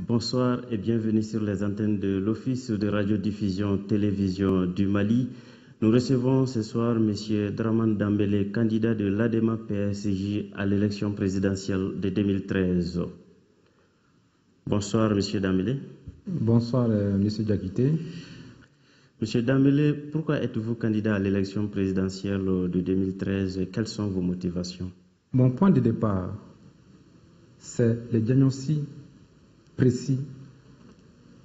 Bonsoir et bienvenue sur les antennes de l'Office de radiodiffusion télévision du Mali. Nous recevons ce soir M. Dramane Dembélé, candidat de l'ADEMA PSJ à l'élection présidentielle de 2013. Bonsoir M. Dembélé. Bonsoir M. Diakité. M. Dembélé, pourquoi êtes-vous candidat à l'élection présidentielle de 2013 et quelles sont vos motivations? Mon point de départ, c'est le diagnostic précis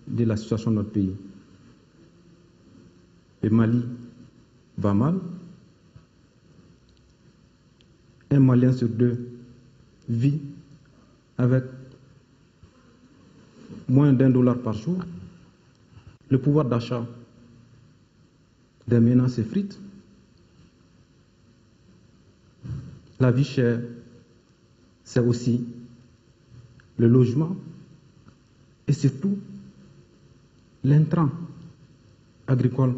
de la situation de notre pays. Le Mali va mal. Un Malien sur deux vit avec moins d'$1 par jour. Le pouvoir d'achat des ménages s'effrite. La vie chère, c'est aussi le logement et surtout l'intrant agricole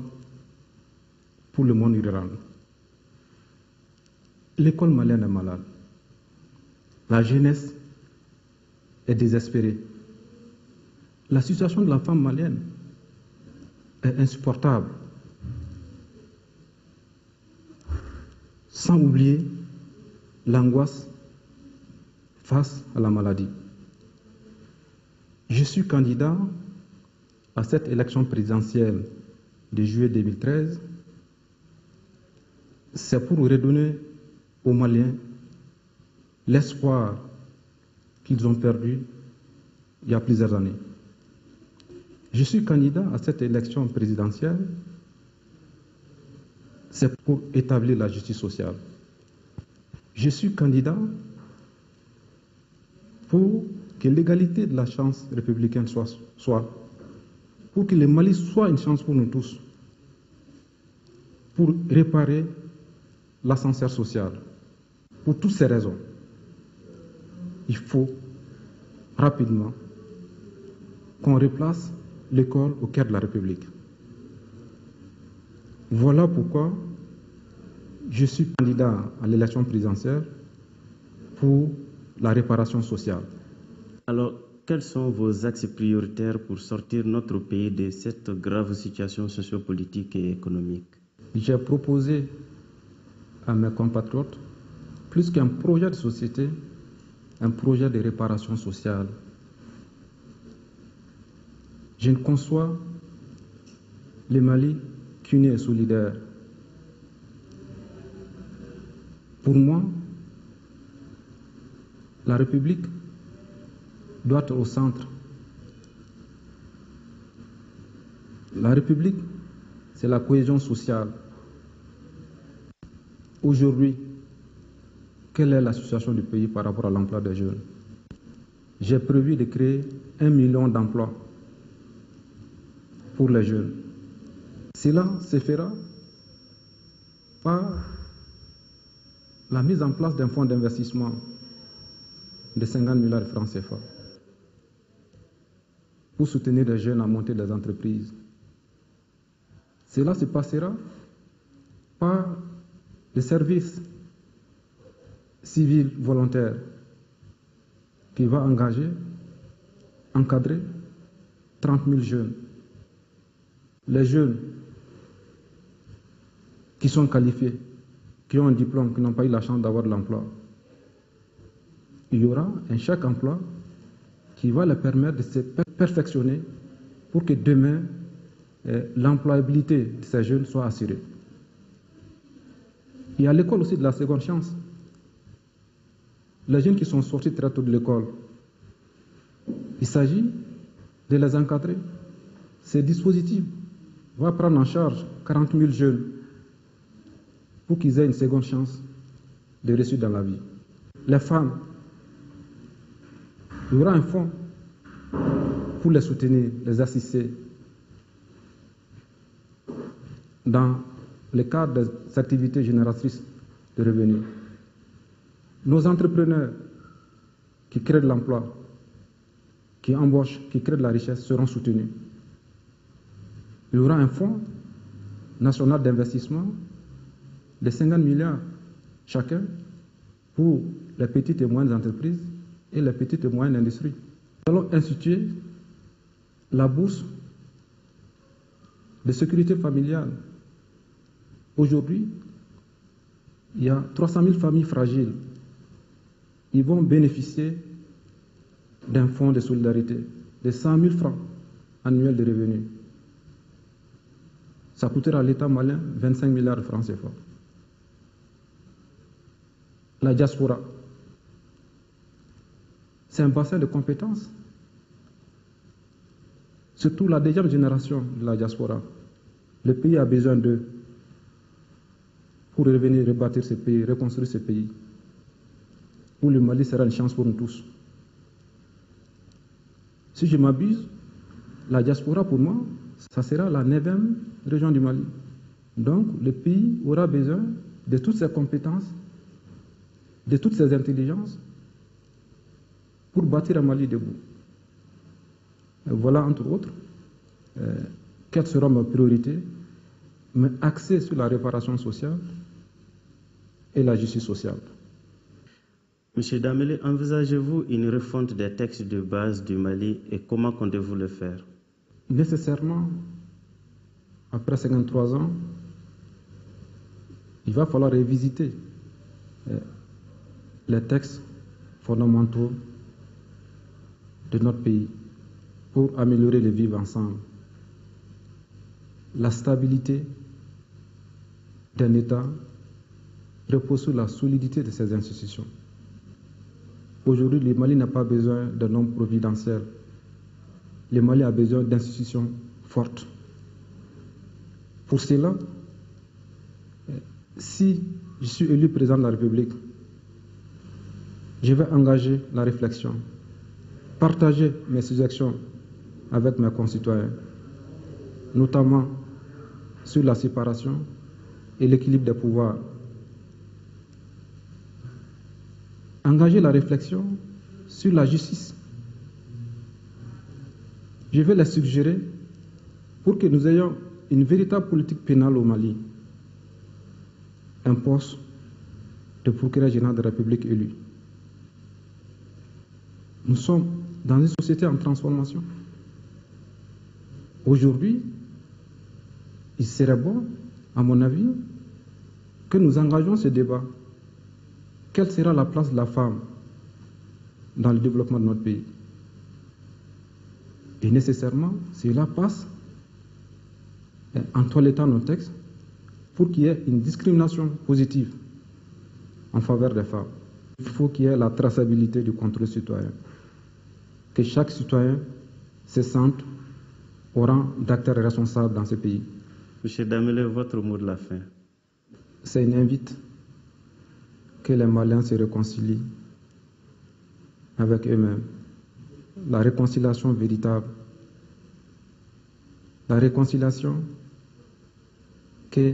pour le monde rural. L'école malienne est malade. La jeunesse est désespérée. La situation de la femme malienne est insupportable. Sans oublier l'angoisse face à la maladie. Je suis candidat à cette élection présidentielle de juillet 2013. C'est pour redonner aux Maliens l'espoir qu'ils ont perdu il y a plusieurs années. Je suis candidat à cette élection présidentielle, c'est pour établir la justice sociale. Je suis candidat pour que l'égalité de la chance républicaine soit, pour que le Mali soit une chance pour nous tous, pour réparer l'ascenseur social. Pour toutes ces raisons, il faut rapidement qu'on replace l'école au cœur de la République. Voilà pourquoi je suis candidat à l'élection présidentielle pour la réparation sociale. Alors, quels sont vos axes prioritaires pour sortir notre pays de cette grave situation sociopolitique et économique? J'ai proposé à mes compatriotes, plus qu'un projet de société, un projet de réparation sociale. Je ne conçois le Mali qu'uni et solidaire. Pour moi, la République doit être au centre. La République, c'est la cohésion sociale. Aujourd'hui, quelle est la situation du pays par rapport à l'emploi des jeunes? J'ai prévu de créer 1 million d'emplois pour les jeunes. Cela se fera par la mise en place d'un fonds d'investissement de 50 milliards de francs CFA pour soutenir les jeunes à monter des entreprises. Cela se passera par le service civil volontaire qui va encadrer 30 000 jeunes. Les jeunes qui sont qualifiés, qui ont un diplôme, qui n'ont pas eu la chance d'avoir de l'emploi. Il y aura un chèque emploi qui va leur permettre de se perfectionner pour que demain, l'employabilité de ces jeunes soit assurée. Il y a l'école aussi de la seconde chance. Les jeunes qui sont sortis très tôt de l'école, il s'agit de les encadrer. Ce dispositif va prendre en charge 40 000 jeunes pour qu'ils aient une seconde chance de réussir dans la vie. Les femmes, il y aura un fonds pour les soutenir, les assister dans le cadre des activités génératrices de revenus. Nos entrepreneurs qui créent de l'emploi, qui embauchent, qui créent de la richesse seront soutenus. Il y aura un fonds national d'investissement de 50 milliards chacun pour les petites et moyennes entreprises et les petites et moyennes industries. Nous allons instituer la bourse de sécurité familiale. Aujourd'hui, il y a 300 000 familles fragiles. Ils vont bénéficier d'un fonds de solidarité de 100 000 francs annuels de revenus. Ça coûtera à l'État malien 25 milliards de francs CFA. La diaspora, c'est un bassin de compétences. Surtout la deuxième génération de la diaspora. Le pays a besoin d'eux pour revenir rebâtir ce pays, reconstruire ce pays, où le Mali sera une chance pour nous tous. Si je m'abuse, la diaspora pour moi, ça sera la 9e région du Mali. Donc le pays aura besoin de toutes ses compétences, de toutes ses intelligences pour bâtir un Mali debout. Voilà, entre autres, quelles seront mes priorités, mais axées sur la réparation sociale et la justice sociale. Monsieur Dambélé, envisagez-vous une refonte des textes de base du Mali et comment comptez-vous le faire? Nécessairement, après 53 ans, il va falloir revisiter les textes fondamentaux de notre pays pour améliorer le vivre ensemble. La stabilité d'un État repose sur la solidité de ses institutions. Aujourd'hui, le Mali n'a pas besoin d'un homme providentiel. Le Mali a besoin d'institutions fortes. Pour cela, si je suis élu président de la République, je vais engager la réflexion, partager mes suggestions avec mes concitoyens, notamment sur la séparation et l'équilibre des pouvoirs. Engager la réflexion sur la justice. Je vais les suggérer pour que nous ayons une véritable politique pénale au Mali. Un poste de procureur général de la République élu. Nous sommes dans une société en transformation. Aujourd'hui, il serait bon, à mon avis, que nous engagions ce débat. Quelle sera la place de la femme dans le développement de notre pays? Et nécessairement, cela passe en toilettant nos textes pour qu'il y ait une discrimination positive en faveur des femmes. Il faut qu'il y ait la traçabilité du contrôle citoyen. Que chaque citoyen se sente au rang d'acteur responsable dans ce pays. Monsieur Dambélé, votre mot de la fin. C'est une invite que les Maliens se réconcilient avec eux-mêmes. La réconciliation véritable. La réconciliation que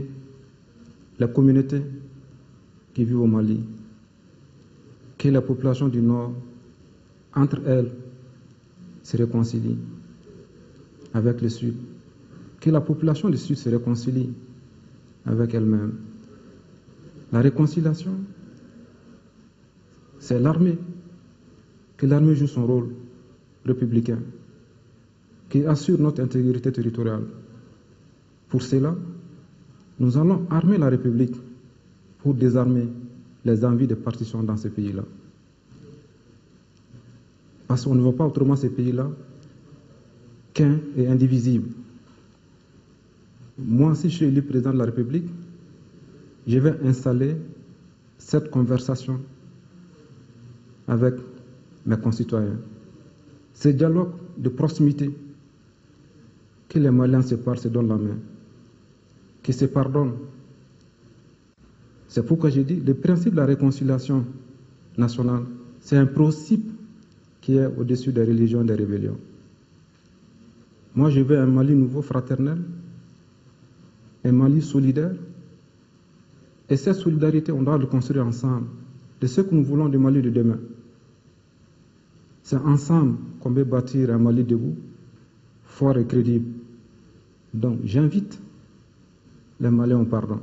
les communautés qui vivent au Mali, que la population du Nord, entre elles, se réconcilient avec le Sud, que la population du Sud se réconcilie avec elle-même. La réconciliation, c'est l'armée, que l'armée joue son rôle républicain, qui assure notre intégrité territoriale. Pour cela, nous allons armer la République pour désarmer les envies de partition dans ces pays-là. Parce qu'on ne voit pas autrement ces pays-là qu'un et indivisible. Moi, si je suis élu président de la République, je vais installer cette conversation avec mes concitoyens. Ce dialogue de proximité, que les Maliens se parlent, se donnent la main, qu'ils se pardonnent. C'est pourquoi j'ai dit, le principe de la réconciliation nationale, c'est un principe qui est au-dessus des religions et des rébellions. Moi, je veux un Mali nouveau, fraternel, un Mali solidaire. Et cette solidarité, on doit le construire ensemble. C'est ce que nous voulons du Mali de demain. C'est ensemble qu'on peut bâtir un Mali debout, fort et crédible. Donc, j'invite les Maliens au pardon.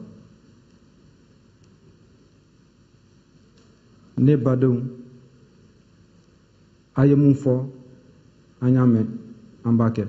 Ne badou, ayemoufo, anyame, ambake.